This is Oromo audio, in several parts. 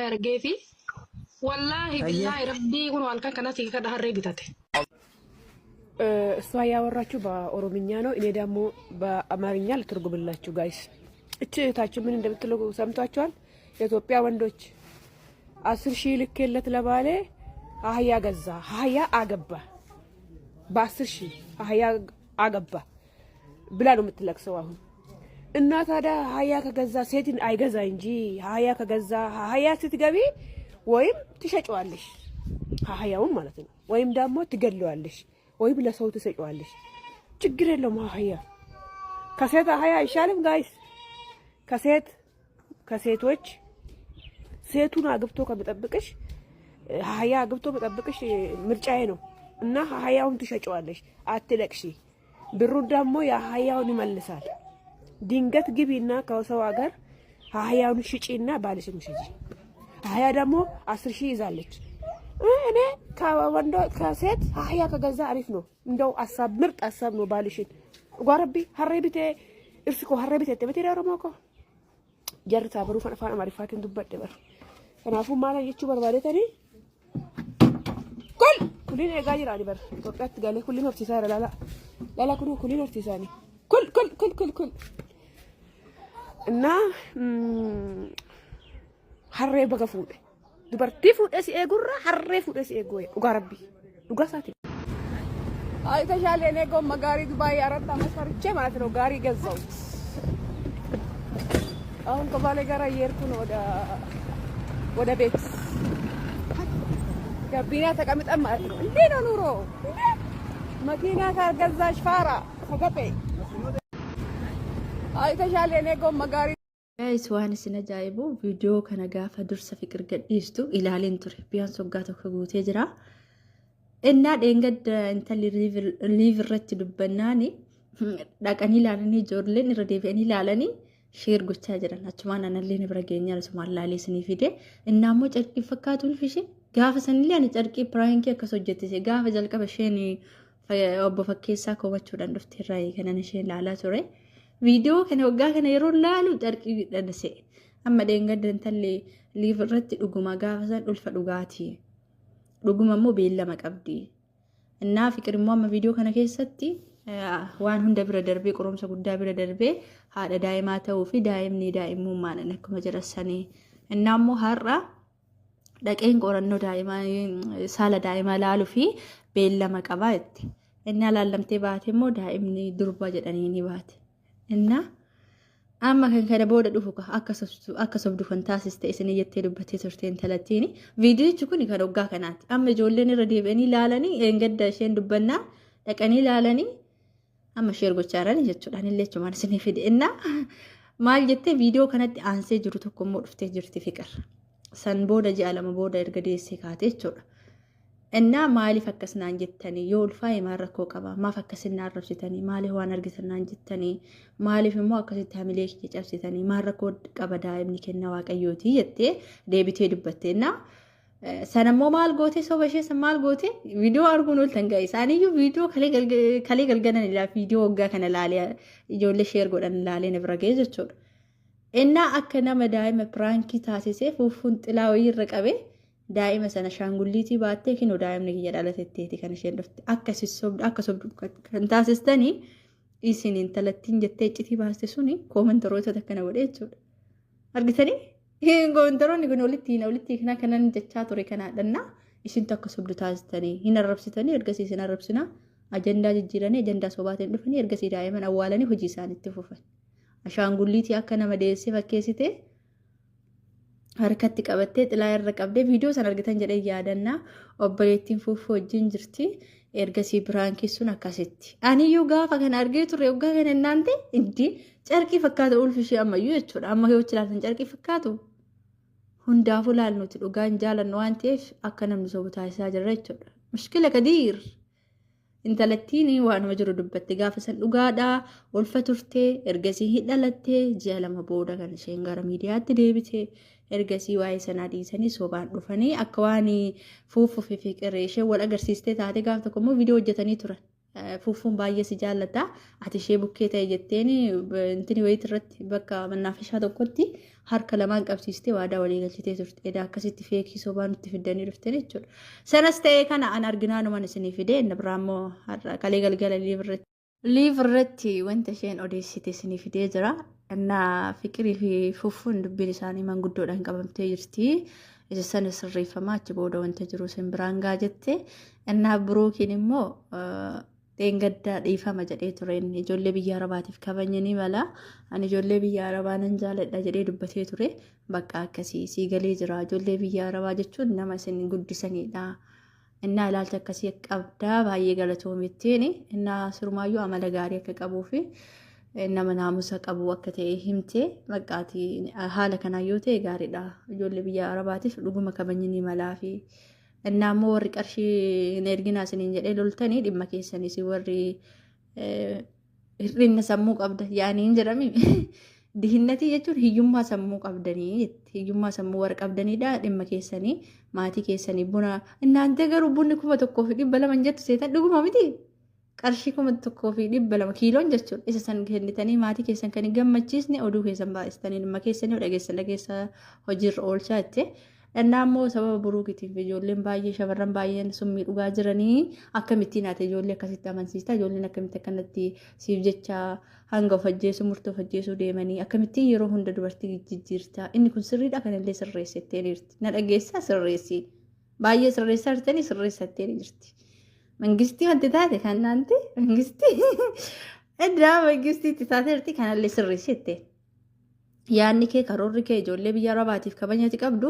argee wallahi billahi rabbii kun halkan kana si kada harree bitate እሷ ያወራችሁ በኦሮምኛ ነው እኔ ደግሞ በአማርኛ ልትርጉምላችሁ ጋይስ እቺ እህታችን ምን እንደምትለው ሰምታችኋል የኢትዮጵያ ወንዶች 10,000 ልክለት ለባለ አህያ ገዛ አህያ አገባ በ10,000 አህያ አገባ ብላ ነው የምትለክሰው አሁን እና ታዲያ አህያ ከገዛ ሴትን አይገዛ እንጂ አህያ ከገዛ አህያ ስትገቢ ወይም ትሸጫዋለሽ አህያውን ማለት ነው ወይም ደግሞ ትገለዋለሽ ወይም ለሰው ትሰጫዋለሽ ችግር የለውም አህያ ከሴት አህያ አይሻልም ጋይስ ከሴቶች ሴቱን አግብቶ ከመጠበቅሽ አህያ አግብቶ መጠበቅሽ ምርጫዬ ነው እና አህያውን ትሸጫዋለሽ አትለቅሺ ብሩን ደግሞ የአህያውን ይመልሳል ድንገት ግቢና ከሰው ሀገር አህያውን ሽጪና ባልሽን ሽጪ አህያ ደግሞ 10,000 ይዛለች እኔ ከወንዶ ከሴት አህያ ከገዛ አሪፍ ነው እንደው አሳብ ምርጥ አሳብ ነው ባልሽን ጓረቢ ሀረቢቴ እርስኮ ሀረቢቴ ተበቴ ደረሞኮ ጀርታ ብሩ ፈናፋና ማሪፋትን ዱበደ በር ከናፉ ማለት ይቹ በርባዴተኒ ኩሊን ኤጋጅራኒ በር ኢትዮጵያት ጋለ ኩሊን ኦፍቲሳ ላላ ኩሊን ኦፍቲሳኒ ኩል እና ሀሬ በገፉደ dubartii fuudhee si eegurra harree fuudhee si eeguu dhugaa rabbi dhugaa isaati አይተሻለ እኔ ጎማ ጋሪ ዱባይ 4 ዓመት ፈርቼ ማለት ነው ጋሪ ገዛው አሁን ከባሌ ጋር እየሄድኩ ነው ወደ ቤት ጋቢና ተቀምጠን ማለት ነው እንዴ ነው ኑሮ መኪና ካልገዛሽ ፋራ ተገበ አይተሻለ እኔ ጎማ ጋሪ guys waan isin ajaa'ibu video kana gaafa dursa fikir gadhiistu ilaalin ture biyaan soggaa tokko guutee jira innaa dheengadda intalli live irratti dubbannaani dhaqanii ilaalanii ijoolleen irra deebi'anii ilaalanii sheer gochaa jiran achumaan anallee ni bira geenyaa asumaan laalee isinii fide innaa immoo carqii fakkaatuun fishi gaafa sanillee ani carqii piraayinki akkas hojjettise gaafa jalqaba isheen obbo Fakkeessaa komachuudhaan dhufteerraa kanan isheen laalaa ture video kana waggaa kana yeroo laalu carqii dhadhase amma dheengadda intalli live irratti dhuguma gaafa san ulfa dhugaati dhuguma immoo beellama qabdi innaa fikir immoo amma video kana keessatti waan hunda bira darbee qoromsa guddaa bira darbee haadha daa'imaa ta'uu fi daa'imni daa'imummaan akkuma jirassanii innaa immoo har'a dhaqeen qorannoo daa'imaa saala daa'imaa laaluu fi beellama qabaa jetti innaa laallamtee baate immoo daa'imni durba jedhanii ni baate inna amma kan kana booda dhufu akka sobdu kan taasiste isinii jettee dubbattee turte intalattiini viidiyochi kun kan waggaa kanaati amma ijoolleen irra deebi'anii ilaalanii eengadda isheen dubbannaa dhaqanii ilaalanii amma sheer gochaarani jechuudhaan illee chumaan isinii fide inna maal jettee viidiyoo kanatti aansee jiru tokko immoo dhuftee jirti fiqir san booda ji'a lama booda erga deessee kaatee jechuudha እና ማሊፍ አከስናን ጀተኒ ዮልፋ የማረኮ ቀባ ማፈከስና አረብሲተኒ ማሊ ዋን አርግተናን ጀተኒ ማሊፍ ሞ አከስተ ሀሚሌክ የጨብሲተኒ ማረኮ ቀበዳ እምኒ ከና ዋቀዮቲ የቴ ዴቢቴ ዱበቴና ሰነሞ ማል ጎቴ ሶበሼ ሰማል ጎቴ ቪዲዮ አርጉኖል ተንጋይ ሳኒዩ ቪዲዮ ከሌ ገልገነን ላ ቪዲዮ ወጋ ከነ ላለ ይጆለ ሼር ጎደን ላለ ነብረገ ይዘቾ እና አከና መዳይ መፕራንኪ ታሲሴ ፉፉን ጥላው ይረቀበ daa'ima sana shaangulliitii baattee kinoo daa'imni kiyya dhalatetteeti kan isheen dhufte akka sobdu kan taasistanii isin intalattiin jettee iccitii baaste suni koomantaroota akkana godhe jechuudha argitanii koomantaroonni kun walitti kana kanan jechaa ture kanaadhanna isin akka sobdu taasistanii hin arrabsitanii ergasii isin arrabsina ajandaa jijjiiranii ajandaa sobaatiin dhufanii ergasii daa'iman awwaalanii hojii isaaniitti fufan shaangulliitii akka nama deessee fakkeessite harkatti qabattee xilaa irra qabdee viidiyoo san argitan jedhee yaadanna obboleettiin fuuffoo wajjin jirti ergasii biraankii sun akkasitti aniyyuu gaafa kana argee turre waggaa kana innaante inti carqii fakkaatu ulfishee ammayyuu jechuudha amma yoo ilaaltan carqii fakkaatu hundaafuu laalnuti dhugaan jaalannu waan ta'eef akka namni sobu taasisaa jirra jechuudha mushkila kadiir intalattiin waanuma jiru dubbatti gaafa san dhugaadhaa ulfa turtee ergasii hidhalattee ji'a lama booda kan isheen gara miidiyaatti deebitee ergasii waa'ee sanaa dhiisanii sobaan dhufanii akka waan fuuffuu fi fiqiree ishee wal agarsiistee taate gaafa tokko immoo viidiyoo hojjetanii turan fuufuun baay'ee si jaallata ati ishee bukkee ta'e jetteeni intini wayit irratti bakka mannaafishaa tokkotti harka lamaan qabsiistee waadaa walii galchitee turte edaa akkasitti feekii sobaa nutti fiddanii dhuftan jechuudha. Sanas ta'ee kana an arginaanuman isinii fidee inni biraammoo kalee galgala liiv irratti wanta isheen odeessite isinii fidee jira. Innaa fiqirii fi fuufuun dubbiin isaanii manguddoodhaan qabamtee jirti. Isa sana sirreeffamaa achi booda wanta jiru simbiraan gaa jette. Innaa Biruukiin immoo Deengaddaa dhiifama jedhee ture inni ijoollee biyya arabaatiif kabajanii mala ani ijoollee biyya arabaa nan jaaladha jedhee dubbatee ture bakka akkasii sii galee jira ijoollee biyya arabaa jechuun nama isin guddisanidha innaa ilaalcha akkasii qabdaa baay'ee galatoomittiin innaa surmaayyuu amala gaarii akka qabuu fi nama naamusa qabu akka ta'e himte baqqaati haala kanaa yoo ta'e gaariidha ijoollee biyya arabaatiif dhuguma kabajanii malaa fi Innammoo warri qarshii hin erginaa isiniin jedhee loltanii dhimma keessanis warri hir'ina sammuu qabda yaanii hin jedhami. Dihinnatii jechuun hiyyummaa sammuu qabdanii hiyyummaa sammuu warra qabdanidha dhimma keessanii maatii keessanii buna innaantee garuu bunni 1,200 jettu seetan dhuguma miti qarshii 1,200 kiiloon jechuudha isa san kennitanii maatii keessan kan hin gammachiisne oduu keessan baay'istanii dhimma keessanii dhageessa hojiirra oolchaa jettee. Innammoo sababa Biruukiitiif ijoolleen baay'ee shamarran baay'een summii dhugaa jiranii akkamittiin ati ijoollee akkasitti amansiista ijoolleen akkamitti akkanatti siif jecha hanga of ajjeesuu murtoo of ajjeesuu deemanii akkamittiin yeroo hunda dubartii jijjiirta inni kun sirriidha kanallee sirreessattee jirti na dhageessaa sirreessii baay'ee sirreessaa jirtanii sirreessattee jirti mangistii wanti taate kan naanti mangistii eddaa mangistiitti taate jirti kanallee sirreessattee. Yaanni kee karoorri kee ijoollee biyya arabaatiif kabajati qabdu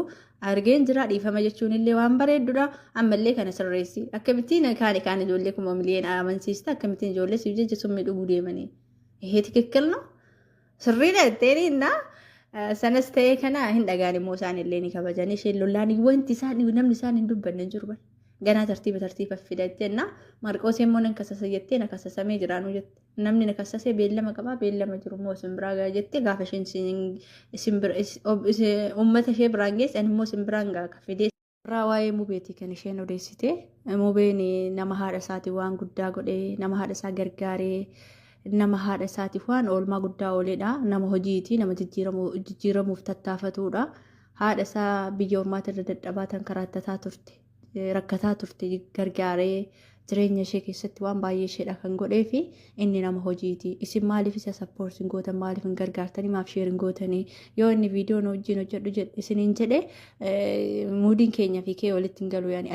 argeen jira dhiifama jechuun illee waan bareeddudha ammallee kana sirreessi akkamittiin kaan ijoollee 1,000,000 amansiista akkamittiin ijoollee siif jecha summii dhuguu deemanii ihee tikikkil no sirriidha jetteeni innaa sanas ta'ee kana hin dhagaan immoo isaan illee ni kabajanii isheen lollaan wanti isaan namni isaan hin dubbanne jiru ganaa tartiiba fidattee innaa Marqoos immoo nan kasasa jettee na kasasamee jiraanuu jette. Namni na kassasee beellama qabaa beellama jiru moo simbiraa gaa jettee gaafa isheen uummata ishee biraan geesse ani immoo simbiraan gaa fidee irraa waa'ee mubeetii kan isheen odeessite mubeen nama haadha isaatii waan guddaa godhee nama haadha isaa gargaaree nama haadha isaatiif waan oolmaa guddaa ooledha nama hojiitii nama jijjiiramuuf tattaafatudha haadha isaa biyya ormaata irra dadhabaatan karaattataa turte rakkataa turte gargaaree jireenya ishee keessatti waan baay'ee isheedha kan godhee fi inni nama hojiiti. Isin maaliif isa sappoortiin gootan maaliif hin gargaartanii maaf sheerin gootanii yoo inni viidiyoon wajjin hojjedhu isiniin jedhe muudiin keenya fi kee walitti hin galu yaani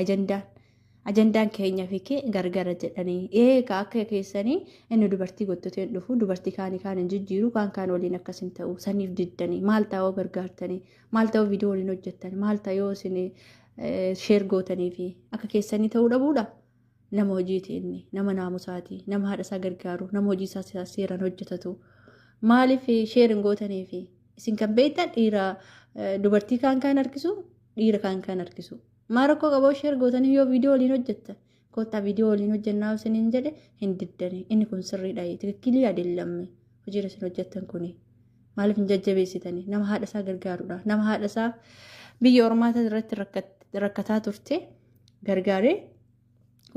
ajandaan keenya fi kee gargara jedhanii eegaa akka keessanii inni dubartii gottotee dhufu dubartii kaanii kaan hin jijjiiru kaan waliin akkas hin ta'u saniif diddanii maal ta'uu gargaartanii maal ta'uu viidiyoo waliin hojjettanii maal ta'uu isin sheer gootanii fi akka keessanii ta'uu dhabuudha. Nama hojiiti inni nama naamusaati nama haadha isaa gargaaru nama hojii isaa seeraan hojjetatu maaliif sheerin gootanii fi isin kan beektan dhiira dubartii kaan harkisu dhiira kaan harkisu maal rakkoo qaboo sheer gootanii yoo viidiyoo waliin hojjettan kottaa viidiyoo waliin hojjennaa isiniin jedhe hin diddanii inni kun sirriidha tikikkilii adeellamme hojiirra isin hojjettan kuni maaliif hin jajjabeessitanii nama haadha isaa gargaarudha nama haadha isaa biyya ormaata irratti rakkataa turte gargaaree.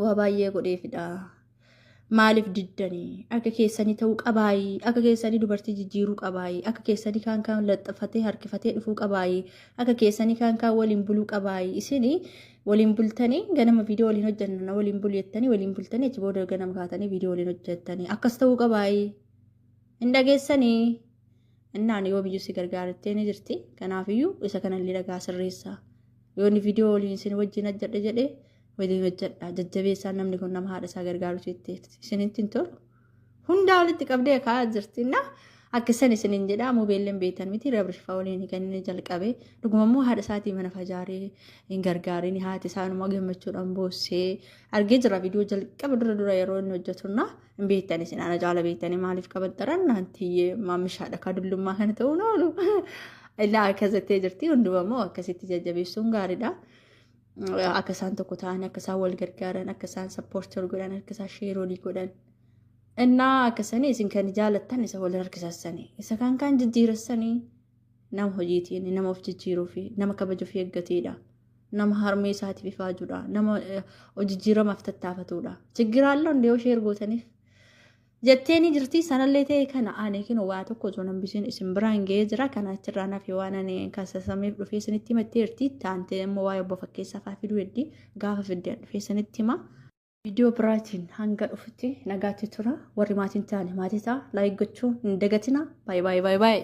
Waa baay'ee godheefidha. Maaliif diddanii akka keessanii ta'uu qabaayi akka keessanii dubartii jijjiiruu qabaayi akka keessanii kaan laxxafatee harkifatee dhufuu qabaayi akka keessanii kaan waliin buluu qabaayi isinii waliin bultanii ganama viidiyoo waliin hojjannaa waliin bulyettanii waliin bultanii achi booda ganama kaatanii viidiyoo waliin hojjettanii akkas ta'uu qabaayi hin dhageessanii innaan yoo biyyuu si gargaarattee ni jirti kanaafiyyuu isa kanallee dhagaa sirreessaa yoo inni viidiyoo waliin isin wajjin ajjadhe jedhee waliin hojjedha jajjabeessaa namni kun nama haadha isaa gargaaru jettee isinitti hin tolu hundaa walitti qabdee kaa'aa jirtinna akkasan isiniin jedhaa moobeelleen beektan miti rabrishfaa waliin kan inni jalqabe dhugumammoo haadha isaatii mana fajaaree hin gargaarin haati isaanuma gammachuudhaan boossee argee jira viidiyoo jalqaba dura yeroo inni hojjetunna hin beektan isin ana jaala beektanii maaliif qabattaran naantiyyee maamishaadha kadullummaa kana ta'uu noolu illaa akkasattee jirti hundumammoo akkasitti jajjabeessuun gaariidha. Akka isaan tokko ta'an akka isaan wal gargaaran akka isaan sappoortii godhan akka isaan sheeroolii godhan innaa akkasanii isin kan jaalattan isa wal harkisassanii isa kaan jijjiirassanii nama hojiitiin nama of jijjiiruu fi nama kabajuuf eeggateedha nama harmee isaatiif ifaa judha nama hojijjiiramaaf tattaafatudha ችግራለሁ እንደው ሼር ጎተኒፍ jetteeni jirti sanallee ta'e kana ani kino waa tokko osoo nambisiin isin biraan ga'ee jira kana achirraa nafi waan ani kasasameef dhufee isinitti himatteerti taante immoo waa obbo Fakkeessaa fa'aa fiduu heddi gaafa fiddeen dhufee isinitti hima viidiyoo biraatiin hanga dhufutti nagaatti tura warri maatiin taane maatiisaa laayik gochuu hin dagatina baay baay baay baay